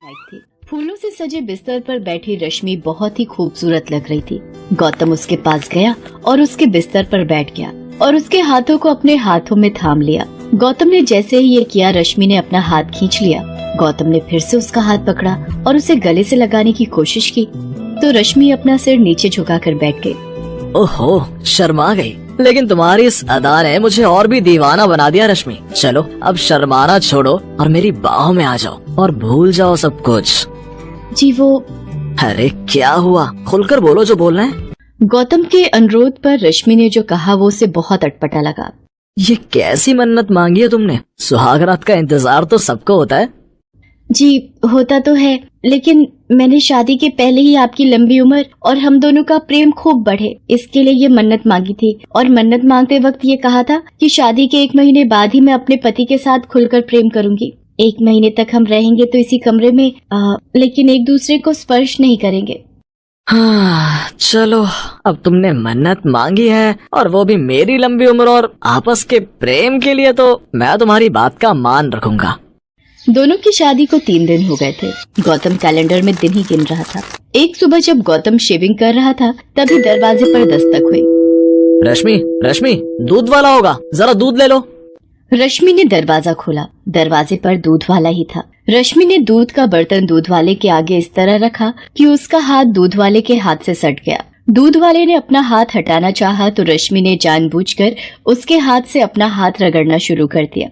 Night थी। फूलों से सजे बिस्तर पर बैठी रश्मि बहुत ही खूबसूरत लग रही थी। गौतम उसके पास गया और उसके बिस्तर पर बैठ गया और उसके हाथों को अपने हाथों में थाम लिया। गौतम ने जैसे ही ये किया, रश्मि ने अपना हाथ खींच लिया। गौतम ने फिर से उसका हाथ पकड़ा और उसे गले से लगाने की कोशिश की तो रश्मि अपना सिर नीचे झुकाकर बैठ गई। ओहो, शर्मा गई। लेकिन तुम्हारी इस अदा ने मुझे और भी दीवाना बना दिया रश्मि। चलो अब शर्माना छोड़ो और मेरी बाहों में आ जाओ और भूल जाओ सब कुछ। जी वो। अरे क्या हुआ, खुलकर बोलो जो बोलना है। गौतम के अनुरोध पर रश्मि ने जो कहा वो उसे बहुत अटपटा लगा। ये कैसी मन्नत मांगी है तुमने? सुहाग रात का इंतजार तो सबको होता है। जी होता तो है, लेकिन मैंने शादी के पहले ही आपकी लंबी उम्र और हम दोनों का प्रेम खूब बढ़े, इसके लिए ये मन्नत मांगी थी। और मन्नत मांगते वक्त ये कहा था कि शादी के 1 महीने बाद ही मैं अपने पति के साथ खुलकर प्रेम करूंगी। 1 महीने तक हम रहेंगे तो इसी कमरे में, लेकिन एक दूसरे को स्पर्श नहीं करेंगे। हाँ चलो, अब तुमने मन्नत मांगी है और वो भी मेरी लंबी उम्र और आपस के प्रेम के लिए, तो मैं तुम्हारी बात का मान रखूंगा। दोनों की शादी को 3 दिन हो गए थे। गौतम कैलेंडर में दिन ही गिन रहा था। एक सुबह जब गौतम शेविंग कर रहा था तभी दरवाजे पर दस्तक हुई। रश्मि, रश्मि, दूध वाला होगा, जरा दूध ले लो। रश्मि ने दरवाजा खोला। दरवाजे पर दूध वाला ही था। रश्मि ने दूध का बर्तन दूध वाले के आगे इस तरह रखा कि उसका हाथ दूध वाले के हाथ से सट गया। दूध वाले ने अपना हाथ हटाना चाहा तो रश्मि ने जानबूझकर उसके हाथ से अपना हाथ रगड़ना शुरू कर दिया।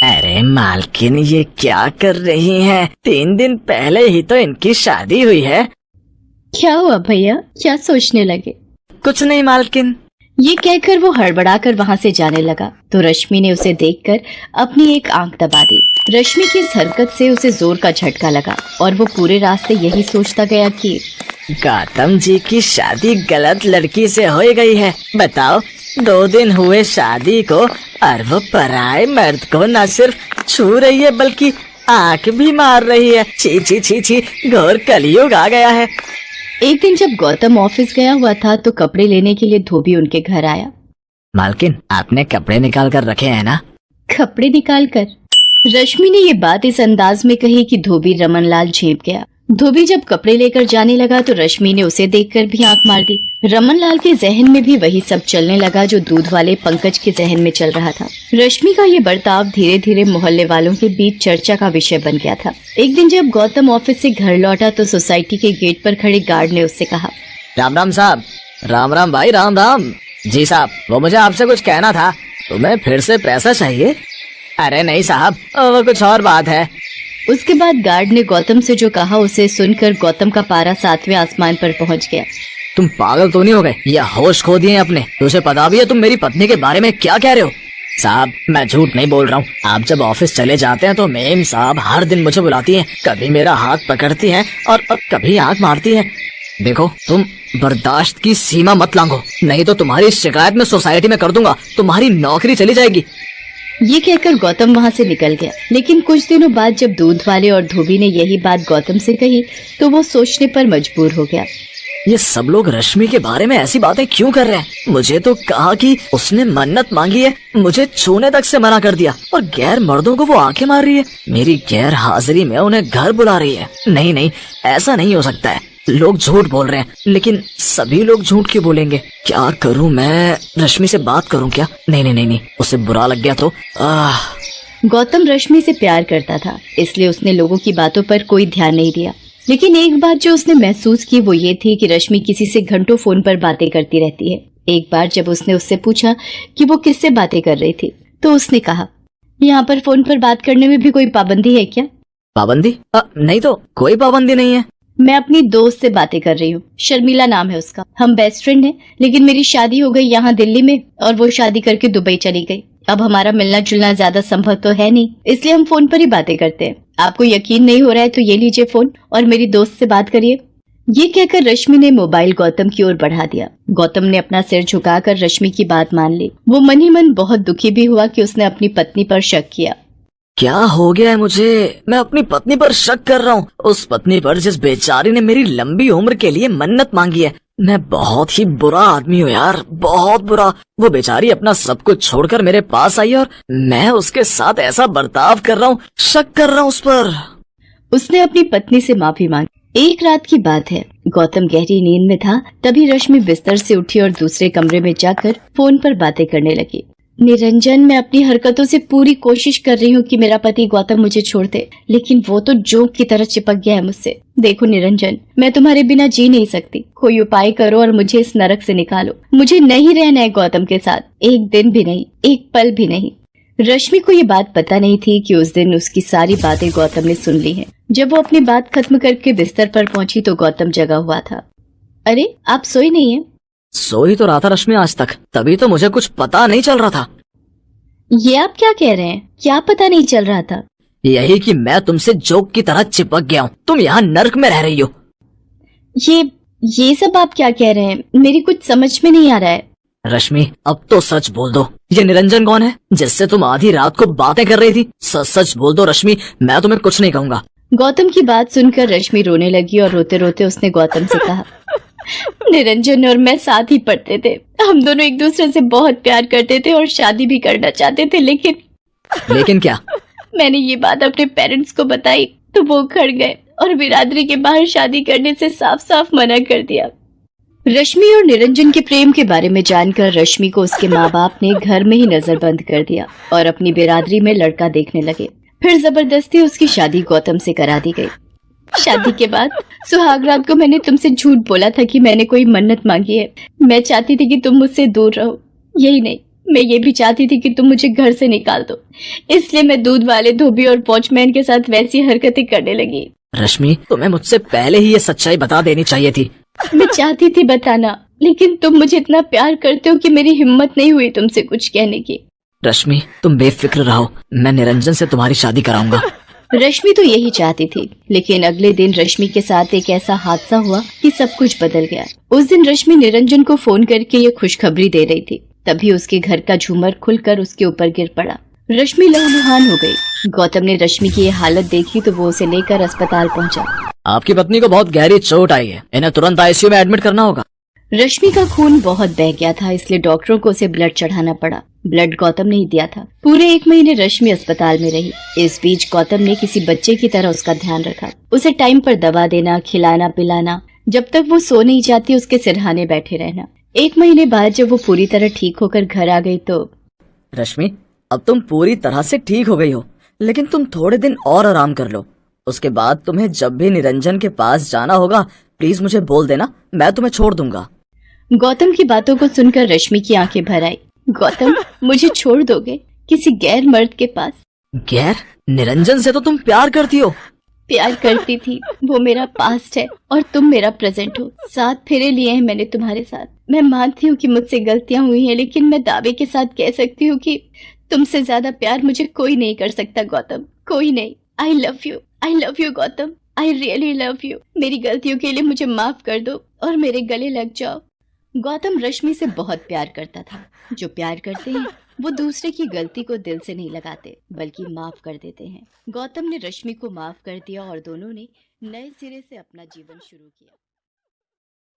अरे मालकिन, ये क्या कर रही हैं? 3 दिन पहले ही तो इनकी शादी हुई है। क्या हुआ भैया, क्या सोचने लगे? कुछ नहीं मालकिन। ये कहकर वो हड़बड़ाकर वहाँ से जाने लगा तो रश्मि ने उसे देखकर अपनी एक आंख दबा दी। रश्मि की इस हरकत से उसे जोर का झटका लगा और वो पूरे रास्ते यही सोचता गया कि गौतम जी की शादी गलत लड़की से हो गई है। बताओ, 2 दिन हुए शादी को और वो पराए मर्द को न सिर्फ छू रही है बल्कि आंख भी मार रही है। छी छी छी छी, घोर कलयुग आ गया है। एक दिन जब गौतम ऑफिस गया हुआ था तो कपड़े लेने के लिए धोबी उनके घर आया। मालकिन, आपने कपड़े निकाल कर रखे हैं ना? कपड़े निकाल कर? रश्मि ने ये बात इस अंदाज में कही कि धोबी रमनलाल झेप गया। धोबी जब कपड़े लेकर जाने लगा तो रश्मि ने उसे देखकर भी आंख मार दी। रमनलाल के जहन में भी वही सब चलने लगा जो दूध वाले पंकज के जहन में चल रहा था। रश्मि का ये बर्ताव धीरे धीरे मोहल्ले वालों के बीच चर्चा का विषय बन गया था। एक दिन जब गौतम ऑफिस से घर लौटा तो सोसाइटी के गेट पर खड़े गार्ड ने उससे कहा, राम राम साहब। राम राम भाई, राम राम। जी साहब, वो मुझे आपसे कुछ कहना था। तुम्हें फिर से पैसा चाहिए? अरे नहीं साहब, वो कुछ और बात है। उसके बाद गार्ड ने गौतम से जो कहा उसे सुनकर गौतम का पारा 7वें आसमान पर पहुंच गया। तुम पागल तो नहीं हो गए या होश खो दिए अपने? तुझे पता भी है तुम मेरी पत्नी के बारे में क्या कह रहे हो? साहब, मैं झूठ नहीं बोल रहा हूँ। आप जब ऑफिस चले जाते हैं तो मेम साहब हर दिन मुझे बुलाती हैं। कभी मेरा हाथ पकड़ती हैं और कभी आंख मारती हैं। देखो, तुम बर्दाश्त की सीमा मत लांघो, नहीं तो तुम्हारी शिकायत मैं सोसाइटी में कर दूंगा। तुम्हारी नौकरी चली जाएगी। ये कहकर गौतम वहाँ से निकल गया। लेकिन कुछ दिनों बाद जब दूध वाले और धोबी ने यही बात गौतम से कही तो वो सोचने पर मजबूर हो गया। ये सब लोग रश्मि के बारे में ऐसी बातें क्यों कर रहे हैं? मुझे तो कहा कि उसने मन्नत मांगी है, मुझे छूने तक से मना कर दिया और गैर मर्दों को वो आंखें मार रही है। मेरी गैर हाजिरी में उन्हें घर बुला रही है। नहीं नहीं, ऐसा नहीं हो सकता है। लोग झूठ बोल रहे हैं, लेकिन सभी लोग झूठ क्यों बोलेंगे? क्या करूं मैं? रश्मि से बात करूं क्या? नहीं नहीं नहीं नहीं, उसे बुरा लग गया तो गौतम रश्मि से प्यार करता था, इसलिए उसने लोगों की बातों पर कोई ध्यान नहीं दिया। लेकिन एक बात जो उसने महसूस की वो ये थी कि रश्मि किसी से घंटों फोन पर बातें करती रहती है। एक बार जब उसने उससे पूछा कि वो किससे बातें कर रही थी तो उसने कहा, यहाँ पर फोन पर बात करने में भी कोई पाबंदी है क्या? पाबंदी? नहीं तो कोई पाबंदी नहीं है। मैं अपनी दोस्त से बातें कर रही हूँ, शर्मिला नाम है उसका। हम बेस्ट फ्रेंड हैं, लेकिन मेरी शादी हो गई यहाँ दिल्ली में और वो शादी करके दुबई चली गई। अब हमारा मिलना जुलना ज्यादा संभव तो है नहीं, इसलिए हम फोन पर ही बातें करते हैं। आपको यकीन नहीं हो रहा है तो ये लीजिए फोन और मेरी दोस्त से बात करिए। ये कहकर रश्मि ने मोबाइल गौतम की ओर बढ़ा दिया। गौतम ने अपना सिर झुकाकर रश्मि की बात मान ली। वो मन ही मन बहुत दुखी भी हुआ कि उसने अपनी पत्नी पर शक किया। क्या हो गया है मुझे? मैं अपनी पत्नी पर शक कर रहा हूँ, उस पत्नी पर जिस बेचारी ने मेरी लंबी उम्र के लिए मन्नत मांगी है। मैं बहुत ही बुरा आदमी हूँ यार, बहुत बुरा। वो बेचारी अपना सब कुछ छोड़कर मेरे पास आई और मैं उसके साथ ऐसा बर्ताव कर रहा हूँ, शक कर रहा हूँ उस पर। उसने अपनी पत्नी से माफी मांगी। एक रात की बात है, गौतम गहरी नींद में था, तभी रश्मि बिस्तर से उठी और दूसरे कमरे में जाकर फोन पर बातें करने लगी। निरंजन, मैं अपनी हरकतों से पूरी कोशिश कर रही हूँ कि मेरा पति गौतम मुझे छोड़ दे, लेकिन वो तो जोंक की तरह चिपक गया है मुझसे। देखो निरंजन, मैं तुम्हारे बिना जी नहीं सकती, कोई उपाय करो और मुझे इस नरक से निकालो। मुझे नहीं रहना है गौतम के साथ, एक दिन भी नहीं, एक पल भी नहीं। रश्मि को ये बात पता नहीं थी कि उस दिन उसकी सारी बातें गौतम ने सुन ली हैं। जब वो अपनी बात खत्म करके बिस्तर पर पहुंची तो गौतम जगा हुआ था। अरे, आप सोई नहीं है? सो ही तो रहा था रश्मि आज तक, तभी तो मुझे कुछ पता नहीं चल रहा था। ये आप क्या कह रहे हैं? क्या पता नहीं चल रहा था? यही कि मैं तुमसे जोक की तरह चिपक गया हूँ, तुम यहाँ नर्क में रह रही हो। ये सब आप क्या कह रहे हैं? मेरी कुछ समझ में नहीं आ रहा है। रश्मि, अब तो सच बोल दो, ये निरंजन कौन है जिससे तुम आधी रात को बातें कर रही थी? सच सच बोल दो रश्मि, मैं तुम्हें कुछ नहीं कहूँगा। गौतम की बात सुनकर रश्मि रोने लगी और रोते रोते उसने गौतम से कहा, निरंजन और मैं साथ ही पढ़ते थे, हम दोनों एक दूसरे से बहुत प्यार करते थे और शादी भी करना चाहते थे, लेकिन क्या? मैंने ये बात अपने पेरेंट्स को बताई तो वो खड़ गए और बिरादरी के बाहर शादी करने से साफ साफ मना कर दिया। रश्मि और निरंजन के प्रेम के बारे में जानकर रश्मि को उसके माँ बाप ने घर में ही नजरबंद कर दिया और अपनी बिरादरी में लड़का देखने लगे। फिर जबरदस्ती उसकी शादी गौतम से करा दी गई। शादी के बाद सुहाग रात को मैंने तुमसे झूठ बोला था कि मैंने कोई मन्नत मांगी है। मैं चाहती थी कि तुम मुझसे दूर रहो, यही नहीं, मैं ये भी चाहती थी कि तुम मुझे घर से निकाल दो। इसलिए मैं दूध वाले, धोबी और वॉचमैन के साथ वैसी हरकतें करने लगी। रश्मि, तुम्हें मुझसे पहले ही ये सच्चाई बता देनी चाहिए थी। मैं चाहती थी बताना, लेकिन तुम मुझे इतना प्यार करते हो कि मेरी हिम्मत नहीं हुई तुमसे कुछ कहने की। रश्मि, तुम बेफिक्र रहो, मैं निरंजन से तुम्हारी शादी कराऊंगा। रश्मि तो यही चाहती थी, लेकिन अगले दिन रश्मि के साथ एक ऐसा हादसा हुआ कि सब कुछ बदल गया। उस दिन रश्मि निरंजन को फोन करके ये खुशखबरी दे रही थी, तभी उसके घर का झूमर खुलकर उसके ऊपर गिर पड़ा। रश्मि लहूलुहान हो गई। गौतम ने रश्मि की ये हालत देखी तो वो उसे लेकर अस्पताल पहुंचा। आपकी पत्नी को बहुत गहरी चोट आई है, इन्हें तुरंत आईसीयू में एडमिट करना होगा। रश्मि का खून बहुत बह गया था, इसलिए डॉक्टरों को उसे ब्लड चढ़ाना पड़ा। ब्लड गौतम ने ही दिया था। पूरे 1 महीने रश्मि अस्पताल में रही। इस बीच गौतम ने किसी बच्चे की तरह उसका ध्यान रखा, उसे टाइम पर दवा देना, खिलाना पिलाना, जब तक वो सो नहीं जाती उसके सिरहाने बैठे रहना। 1 महीने बाद जब वो पूरी तरह ठीक होकर घर आ गई तो रश्मि, अब तुम पूरी तरह से ठीक हो गई हो, लेकिन तुम थोड़े दिन और आराम कर लो। उसके बाद तुम्हें जब भी निरंजन के पास जाना होगा प्लीज मुझे बोल देना, मैं तुम्हें छोड़ दूंगा। गौतम की बातों को सुनकर रश्मि की आंखें भर आई। गौतम, मुझे छोड़ दोगे किसी गैर मर्द के पास? गैर? निरंजन से तो तुम प्यार करती हो। प्यार करती थी, वो मेरा पास्ट है और तुम मेरा प्रेजेंट हो। 7 फेरे लिए हैं मैंने तुम्हारे साथ। मैं मानती हूँ कि मुझसे गलतियां हुई हैं, लेकिन मैं दावे के साथ कह सकती हूँ कि तुमसे ज्यादा प्यार मुझे कोई नहीं कर सकता गौतम, कोई नहीं। I love you Gautam, I really love you. मेरी गलतियों के लिए मुझे माफ कर दो और मेरे गले लग जाओ। गौतम रश्मि से बहुत प्यार करता था। जो प्यार करते हैं वो दूसरे की गलती को दिल से नहीं लगाते बल्कि माफ कर देते हैं। गौतम ने रश्मि को माफ कर दिया और दोनों ने नए सिरे से अपना जीवन शुरू किया।